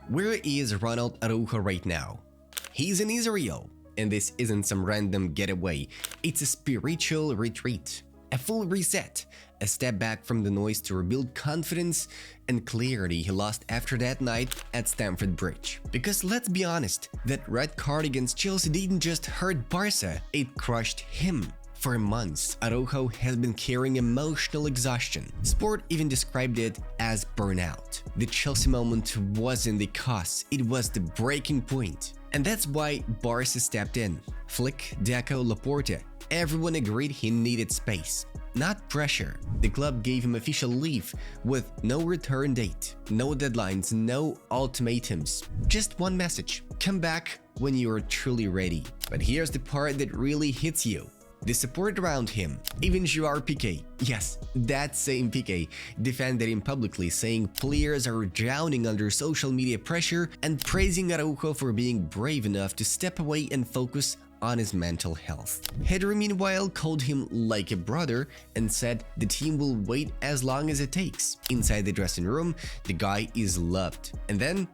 Where is Ronald Araujo right now? He's in Israel, and this isn't some random getaway, it's a spiritual retreat, a full reset, a step back from the noise to rebuild confidence and clarity he lost after that night at Stamford Bridge. Because let's be honest, that red card against Chelsea didn't just hurt Barça, it crushed him. For months, Araujo has been carrying emotional exhaustion. Sport even described it as burnout. The Chelsea moment wasn't the cause, it was the breaking point. And that's why Barça stepped in. Flick, Deco, Laporta, everyone agreed he needed space, not pressure. The club gave him official leave with no return date, no deadlines, no ultimatums. Just one message: come back when you are truly ready. But here's the part that really hits you. The support around him, even Gerard Piqué, yes, that same Piqué, defended him publicly, saying players are drowning under social media pressure and praising Araujo for being brave enough to step away and focus on his mental health. Header, meanwhile, called him like a brother and said the team will wait as long as it takes. Inside the dressing room, the guy is loved. And then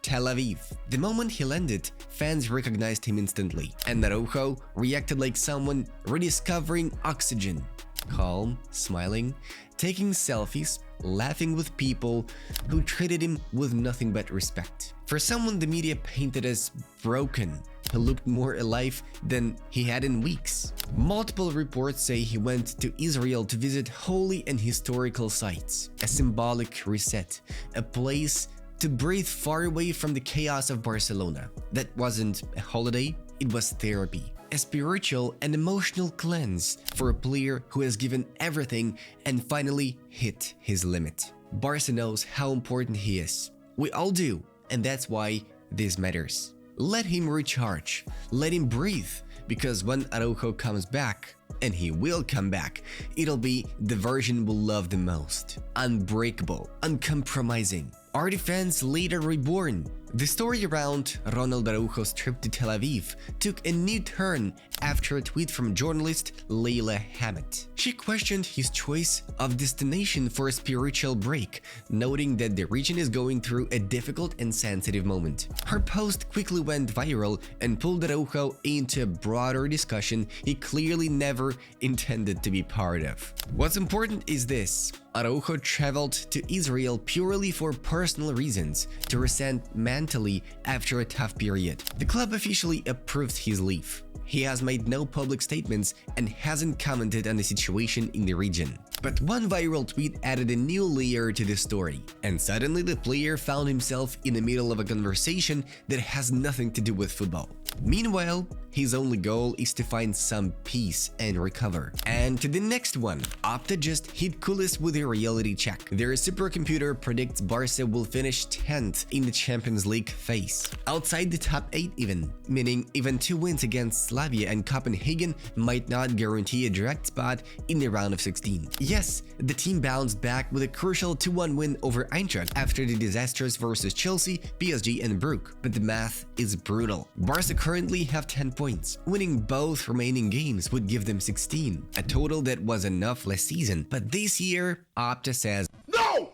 Tel Aviv. The moment he landed, fans recognized him instantly, and Araujo reacted like someone rediscovering oxygen. Calm, smiling, taking selfies, laughing with people who treated him with nothing but respect. For someone the media painted as broken, he looked more alive than he had in weeks. Multiple reports say he went to Israel to visit holy and historical sites, a symbolic reset, a place to breathe far away from the chaos of Barcelona. That wasn't a holiday, it was therapy, a spiritual and emotional cleanse for a player who has given everything and finally hit his limit. Barca knows how important he is. We all do, and that's why this matters. Let him recharge, let him breathe, because when Araujo comes back, and he will come back, it'll be the version we'll love the most. Unbreakable, uncompromising. Our defense later reborn. The story around Ronald Araujo's trip to Tel Aviv took a new turn after a tweet from journalist Leila Hammett. She questioned his choice of destination for a spiritual break, noting that the region is going through a difficult and sensitive moment. Her post quickly went viral and pulled Araujo into a broader discussion he clearly never intended to be part of. What's important is this: Araujo traveled to Israel purely for personal reasons, to reset mentally after a tough period. The club officially approved his leave. He has made no public statements and hasn't commented on the situation in the region. But one viral tweet added a new layer to the story, and suddenly the player found himself in the middle of a conversation that has nothing to do with football. Meanwhile, his only goal is to find some peace and recover. And to the next one, Opta just hit coolest with a reality check. Their supercomputer predicts Barca will finish 10th in the Champions League phase, outside the top 8 even, meaning even 2 wins against Slavia and Copenhagen might not guarantee a direct spot in the round of 16. Yes, the team bounced back with a crucial 2-1 win over Eintracht after the disasters versus Chelsea, PSG and Brugge, but the math is brutal. Barca currently have 10 points. Winning both remaining games would give them 16, a total that was enough last season. But this year, Opta says, No!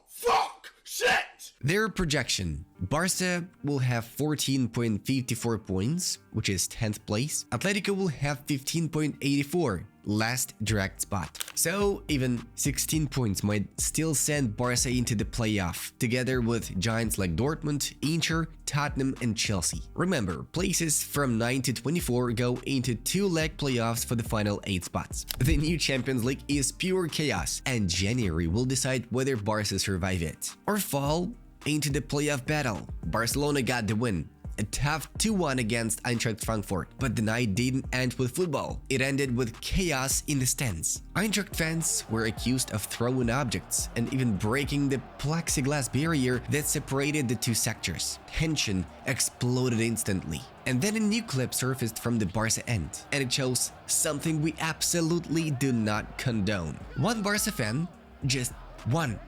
Fuck! Shit! Their projection: Barca will have 14.54 points, which is 10th place. Atletico will have 15.84, last direct spot. So even 16 points might still send Barca into the playoff, together with giants like Dortmund, Inter, Tottenham and Chelsea. Remember, places from 9 to 24 go into 2-leg playoffs for the final 8 spots. The new Champions League is pure chaos, and January will decide whether Barca survive it or fall into the playoff battle. Barcelona got the win, a tough 2-1 against Eintracht Frankfurt, but the night didn't end with football. It ended with chaos in the stands. Eintracht fans were accused of throwing objects and even breaking the plexiglass barrier that separated the two sectors. Tension exploded instantly. And then a new clip surfaced from the Barca end, and it shows something we absolutely do not condone. One Barca fan, just one,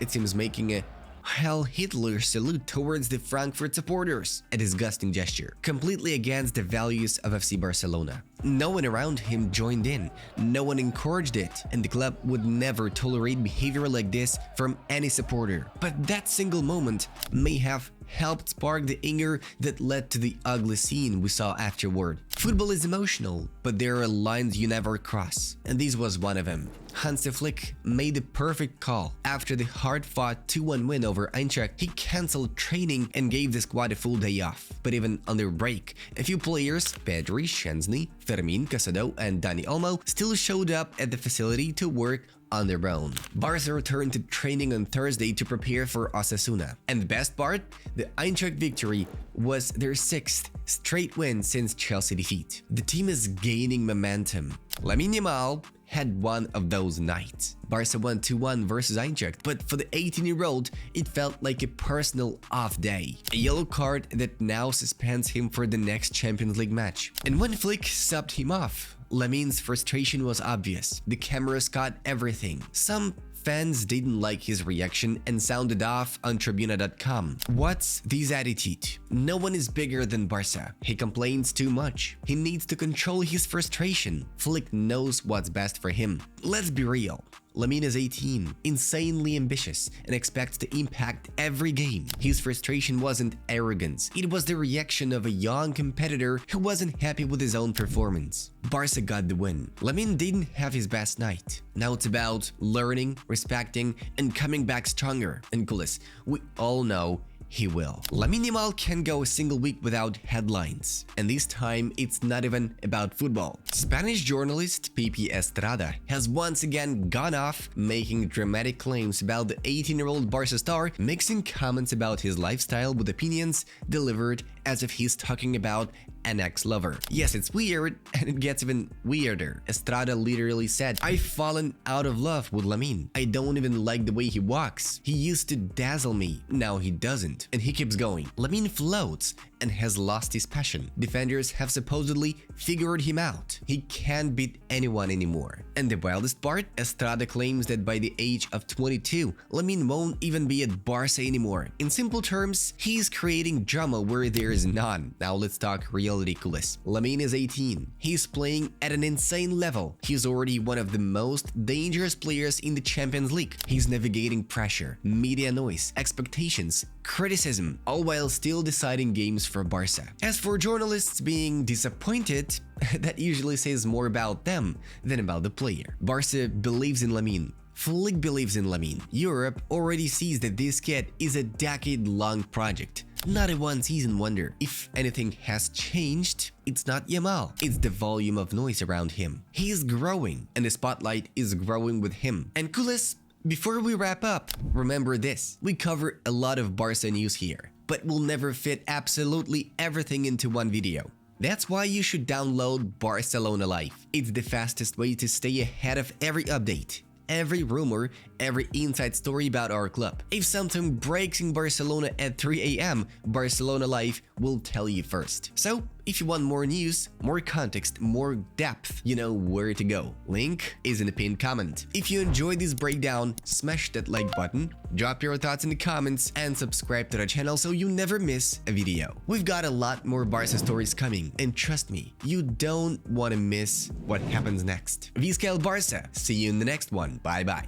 it seems, making a Heil Hitler salute towards the Frankfurt supporters, a disgusting gesture, completely against the values of FC Barcelona. No one around him joined in, no one encouraged it, and the club would never tolerate behavior like this from any supporter. But that single moment may have helped spark the anger that led to the ugly scene we saw afterward. Football is emotional, but there are lines you never cross, and this was one of them. Hansi Flick made the perfect call. After the hard-fought 2-1 win over Eintracht, he cancelled training and gave the squad a full day off. But even under break, a few players, Pedri, Szczęsny, Fermin, Casado, and Dani Olmo, still showed up at the facility to work on their own. Barça returned to training on Thursday to prepare for Osasuna. And the best part? The Eintracht victory was their 6th straight win since Chelsea defeat. The team is gaining momentum. Lamine Yamal had one of those nights. Barça won 2-1 versus Eintracht, but for the 18-year-old, it felt like a personal off day. A yellow card that now suspends him for the next Champions League match. And when Flick subbed him off, Lamine's frustration was obvious. The cameras caught everything. Some fans didn't like his reaction and sounded off on Tribuna.com. What's this attitude? No one is bigger than Barça. He complains too much. He needs to control his frustration. Flick knows what's best for him. Let's be real. Lamine is 18, insanely ambitious, and expects to impact every game. His frustration wasn't arrogance, it was the reaction of a young competitor who wasn't happy with his own performance. Barça got the win. Lamine didn't have his best night. Now it's about learning, respecting, and coming back stronger. And coolest, we all know he will. Lamine Yamal can't go a single week without headlines. And this time, it's not even about football. Spanish journalist Pepe Estrada has once again gone off, making dramatic claims about the 18-year-old Barca star, mixing comments about his lifestyle with opinions delivered as if he's talking about an ex-lover. Yes, it's weird, and it gets even weirder. Estrada literally said, "I've fallen out of love with Lamine. I don't even like the way he walks. He used to dazzle me, now he doesn't." And he keeps going. Lamine floats and has lost his passion. Defenders have supposedly figured him out. He can't beat anyone anymore. And the wildest part? Estrada claims that by the age of 22, Lamine won't even be at Barca anymore. In simple terms, he's creating drama where there is none. Now let's talk reality, coolest. Lamine is 18. He's playing at an insane level. He's already one of the most dangerous players in the Champions League. He's navigating pressure, media noise, expectations, criticism, all while still deciding games for Barca. As for journalists being disappointed, that usually says more about them than about the player. Barca believes in Lamine. Flick believes in Lamine. Europe already sees that this kid is a decade-long project, not a one-season wonder. If anything has changed, it's not Yamal, it's the volume of noise around him. He is growing, and the spotlight is growing with him. And coolest, before we wrap up, remember this. We cover a lot of Barca news here, but we'll never fit absolutely everything into one video. That's why you should download Barcelona Life. It's the fastest way to stay ahead of every update, every rumor, every inside story about our club. If something breaks in Barcelona at 3 AM, Barcelona Life will tell you first. So, if you want more news, more context, more depth, you know where to go. Link is in the pinned comment. If you enjoyed this breakdown, smash that like button, drop your thoughts in the comments, and subscribe to the channel so you never miss a video. We've got a lot more Barca stories coming, and trust me, you don't want to miss what happens next. Visca el Barça. See you in the next one. Bye bye.